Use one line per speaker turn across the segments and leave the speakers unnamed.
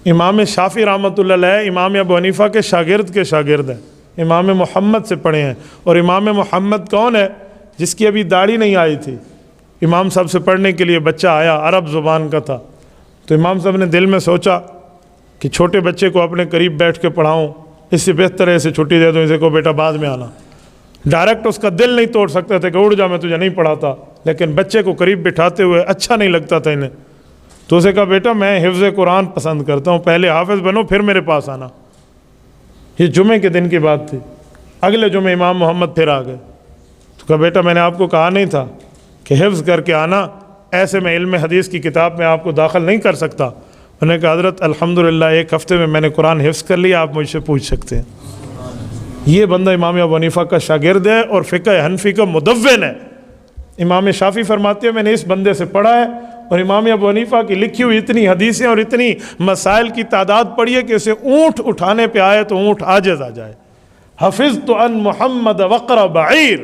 امام شافعی رحمۃ اللہ علیہ امام ابو حنیفہ کے شاگرد ہیں، امام محمد سے پڑھے ہیں۔ اور امام محمد کون ہے؟ جس کی ابھی داڑھی نہیں آئی تھی، امام صاحب سے پڑھنے کے لیے بچہ آیا، عرب زبان کا تھا، تو امام صاحب نے دل میں سوچا کہ چھوٹے بچے کو اپنے قریب بیٹھ کے پڑھاؤں، اس سے بہتر ہے اسے چھٹی دے دوں، اسے کو بیٹا بعد میں آنا۔ ڈائریکٹ اس کا دل نہیں توڑ سکتے تھے کہ اڑ جا میں تجھے نہیں پڑھاتا، لیکن بچے کو قریب بٹھاتے ہوئے اچھا نہیں لگتا تھا انہیں، تو اسے کہا بیٹا میں حفظ قرآن پسند کرتا ہوں، پہلے حافظ بنو پھر میرے پاس آنا۔ یہ جمعے کے دن کی بات تھی، اگلے جمعے امام محمد پھر آ گئے، تو کہا بیٹا میں نے آپ کو کہا نہیں تھا کہ حفظ کر کے آنا، ایسے میں علم حدیث کی کتاب میں آپ کو داخل نہیں کر سکتا۔ انہوں نے کہا حضرت الحمدللہ ایک ہفتے میں نے قرآن حفظ کر لیا، آپ مجھ سے پوچھ سکتے ہیں۔ یہ بندہ امام ابو حنیفہ کا شاگرد ہے اور فقہ حنفی کا مدون ہے۔ امام شافعی فرماتے ہیں میں نے اس بندے سے پڑھا ہے، اور امام ابو حنیفہ کی لکھی ہوئی اتنی حدیثیں اور اتنی مسائل کی تعداد پڑھی ہے کہ اسے اونٹ اٹھانے پہ آئے تو اونٹ عاجز آ جائے۔ حفظت عن محمد وقر بعیر۔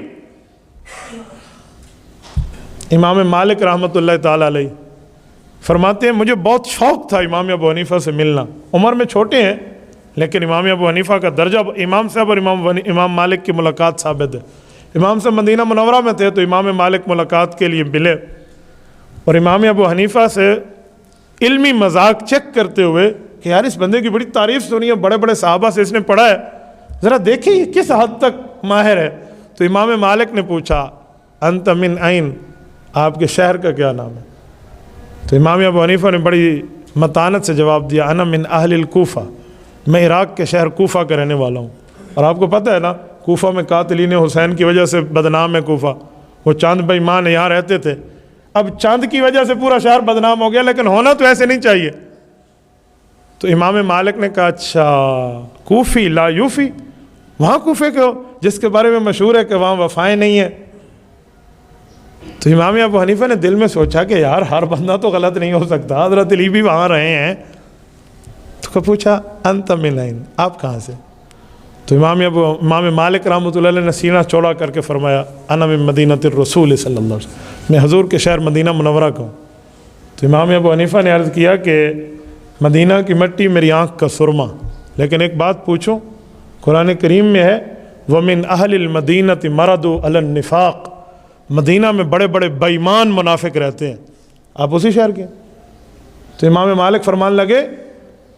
امام مالک رحمۃ اللہ تعالیٰ علیہ فرماتے ہیں مجھے بہت شوق تھا امام ابو حنیفہ سے ملنا، عمر میں چھوٹے ہیں لیکن امام ابو حنیفہ کا درجہ، امام صاحب اور امام مالک کی ملاقات ثابت ہے۔ امام صاحب مدینہ منورہ میں تھے تو امام مالک ملاقات کے لیے ملے، اور امام ابو حنیفہ سے علمی مذاق چیک کرتے ہوئے کہ یار اس بندے کی بڑی تعریف سنی ہے، بڑے بڑے صحابہ سے اس نے پڑھا ہے، ذرا دیکھیں یہ کس حد تک ماہر ہے۔ تو امام مالک نے پوچھا انت من این، آپ کے شہر کا کیا نام ہے؟ تو امام ابو حنیفہ نے بڑی متانت سے جواب دیا انا من اہل الکوفہ، میں عراق کے شہر کوفہ کا رہنے والا ہوں۔ اور آپ کو پتہ ہے نا کوفہ میں قاتلین حسین کی وجہ سے بدنام ہے کوفہ، وہ چاند بے ایمان یہاں رہتے تھے، اب چاند کی وجہ سے پورا شہر بدنام ہو گیا، لیکن ہونا تو ایسے نہیں چاہیے۔ تو امام مالک نے کہا اچھا کوفی لا یوفی، وہاں کوفے کے ہو جس کے بارے میں مشہور ہے کہ وہاں وفائیں نہیں ہیں۔ تو امام ابو حنیفہ نے دل میں سوچا کہ یار ہر بندہ تو غلط نہیں ہو سکتا، حضرت علی بھی وہاں رہے ہیں، تو پوچھا انت من این، آپ کہاں سے؟ تو امام مالک رحمۃ اللہ علیہ نے سینہ چوڑا کر کے فرمایا انا من مدینۃ الرسول صلی اللہ علیہ وسلم، میں حضور کے شہر مدینہ منورہ کا ہوں۔ تو امام ابو حنیفہ نے عرض کیا کہ مدینہ کی مٹی میری آنکھ کا سرما، لیکن ایک بات پوچھوں، قرآن کریم میں ہے وَمِنْ أَهْلِ الْمَدِينَةِ مَرَضُوا عَلَى النِّفَاقِ، مدینہ میں بڑے بڑے بے ایمان منافق رہتے ہیں، آپ اسی شہر کے؟ تو امام مالک فرمان لگے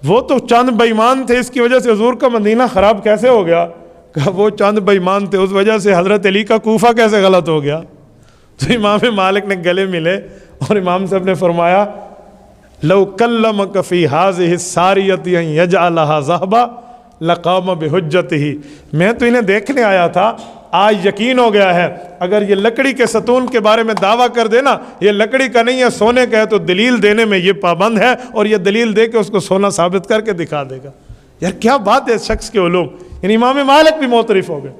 وہ تو چند بے ایمان تھے، اس کی وجہ سے حضور کا مدینہ خراب کیسے ہو گیا؟ کہ وہ چند بے ایمان تھے اس وجہ سے حضرت علی کا کوفہ کیسے غلط ہو گیا؟ تو امام مالک نے گلے ملے اور امام صاحب نے فرمایا لو کلمک فی ہذہ الساریۃ ان یجعلھا ذہبا لقام بحجتہ، میں تو انہیں دیکھنے آیا تھا، آج یقین ہو گیا ہے اگر یہ لکڑی کے ستون کے بارے میں دعویٰ کر دینا یہ لکڑی کا نہیں ہے سونے کا ہے تو دلیل دینے میں یہ پابند ہے، اور یہ دلیل دے کے اس کو سونا ثابت کر کے دکھا دے گا۔ یار کیا بات ہے اس شخص کے علوم، یعنی امام مالک بھی معترف ہو گئے۔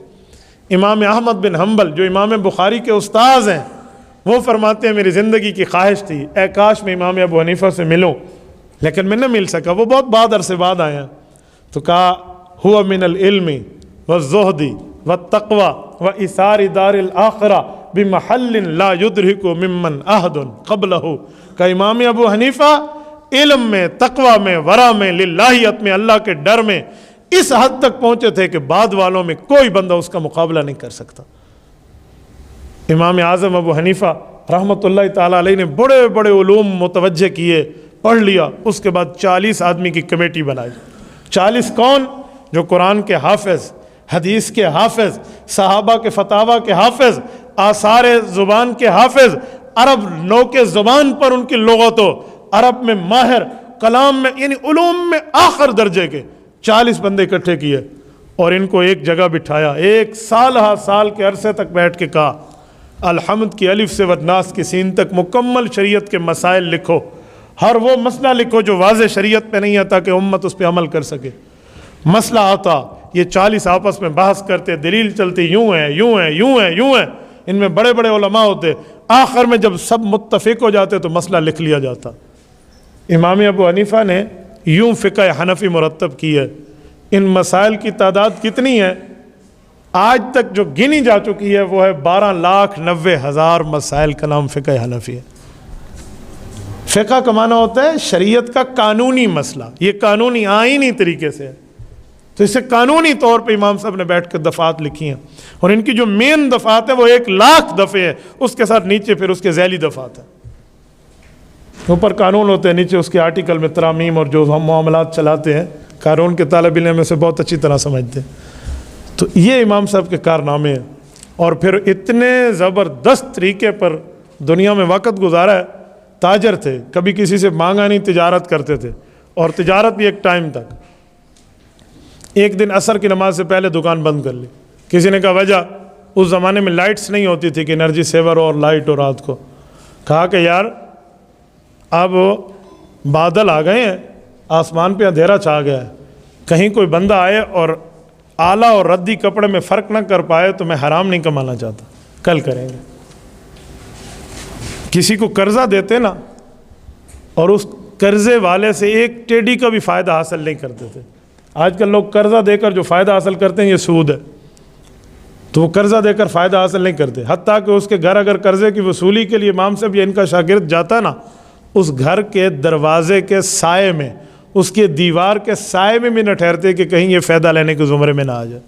امام احمد بن حنبل جو امام بخاری کے استاذ ہیں وہ فرماتے ہیں میری زندگی کی خواہش تھی اے کاش میں امام ابو حنیفہ سے ملوں، لیکن میں نہ مل سکا، وہ بہت بعد عرصے بعد آئے ہیں۔ تو کہا ہوا من العلم والزہد والتقوی وإثار دار الآخرہ بمحل لا یدرک ممن احد قبلہ، کہ امام ابو حنیفہ علم میں، تقوی میں، ورع میں، للہیت میں، اللہ کے ڈر میں اس حد تک پہنچے تھے کہ بعد والوں میں کوئی بندہ اس کا مقابلہ نہیں کر سکتا۔ امام اعظم ابو حنیفہ رحمۃ اللہ تعالیٰ علیہ نے بڑے بڑے علوم متوجہ کیے، پڑھ لیا، اس کے بعد 40 آدمی کی کمیٹی بنائی۔ 40 کون؟ جو قرآن کے حافظ، حدیث کے حافظ، صحابہ کے فتاویٰ کے حافظ، آثار زبان کے حافظ، عرب نو کے زبان پر ان کی لغت و عرب میں ماہر، کلام میں یعنی علوم میں آخر درجے کے 40 بندے اکٹھے کیے اور ان کو ایک جگہ بٹھایا، ایک سال کے عرصے تک بیٹھ کے کہا الحمد کی الف سے والناس کی سین تک مکمل شریعت کے مسائل لکھو، ہر وہ مسئلہ لکھو جو واضح شریعت پہ نہیں ہے تاکہ امت اس پہ عمل کر سکے۔ مسئلہ آتا یہ 40 آپس میں بحث کرتے، دلیل چلتی، یوں ہے یوں ہے یوں ہے یوں ہے، ان میں بڑے بڑے علماء ہوتے، آخر میں جب سب متفق ہو جاتے تو مسئلہ لکھ لیا جاتا۔ امام ابو حنیفہ نے یوں فقہ حنفی مرتب کی ہے، ان مسائل کی تعداد کتنی ہے؟ آج تک جو گنی جا چکی ہے وہ ہے 12,90,000 مسائل کا نام فقہ حنفی ہے۔ فقہ کا معنی ہوتا ہے شریعت کا قانونی مسئلہ، یہ قانونی آئینی طریقے سے ہے، تو اسے قانونی طور پہ امام صاحب نے بیٹھ کر دفعات لکھی ہیں، اور ان کی جو مین دفعات ہے وہ 1,00,000 دفعے ہے، اس کے ساتھ نیچے پھر اس کے ذیلی دفعات ہیں، اوپر قانون ہوتے ہیں، نیچے اس کے آرٹیکل میں ترامیم اور جو ہم معاملات چلاتے ہیں قانون کے طالب علم میں سے بہت اچھی طرح سمجھتے ہیں۔ تو یہ امام صاحب کے کارنامے ہیں، اور پھر اتنے زبردست طریقے پر دنیا میں وقت گزارا ہے۔ تاجر تھے، کبھی کسی سے مانگا نہیں، تجارت کرتے تھے، اور تجارت بھی ایک ٹائم تک۔ ایک دن عصر کی نماز سے پہلے دکان بند کر لی، کسی نے کہا وجہ، اس زمانے میں لائٹس نہیں ہوتی تھی کہ انرجی سیور اور لائٹ ہو رات کو، کہا کہ یار اب بادل آ گئے ہیں، آسمان پہ اندھیرا چھا گیا ہے، کہیں کوئی بندہ آئے اور اعلیٰ اور ردی کپڑے میں فرق نہ کر پائے تو میں حرام نہیں کمانا چاہتا، کل کریں گے۔ کسی کو قرضہ دیتے نا، اور اس قرضے والے سے ایک ٹیڈی کا بھی فائدہ حاصل نہیں کرتے تھے۔ آج کل لوگ قرضہ دے کر جو فائدہ حاصل کرتے ہیں یہ سود ہے، تو وہ قرضہ دے کر فائدہ حاصل نہیں کرتے، حتیٰ کہ اس کے گھر اگر قرضے کی وصولی کے لیے امام صاحب یا ان کا شاگرد جاتا ہے نا، اس گھر کے دروازے کے سائے میں، اس کے دیوار کے سائے میں بھی نہ ٹھہرتے کہ کہیں یہ فائدہ لینے کے زمرے میں نہ آ جائے۔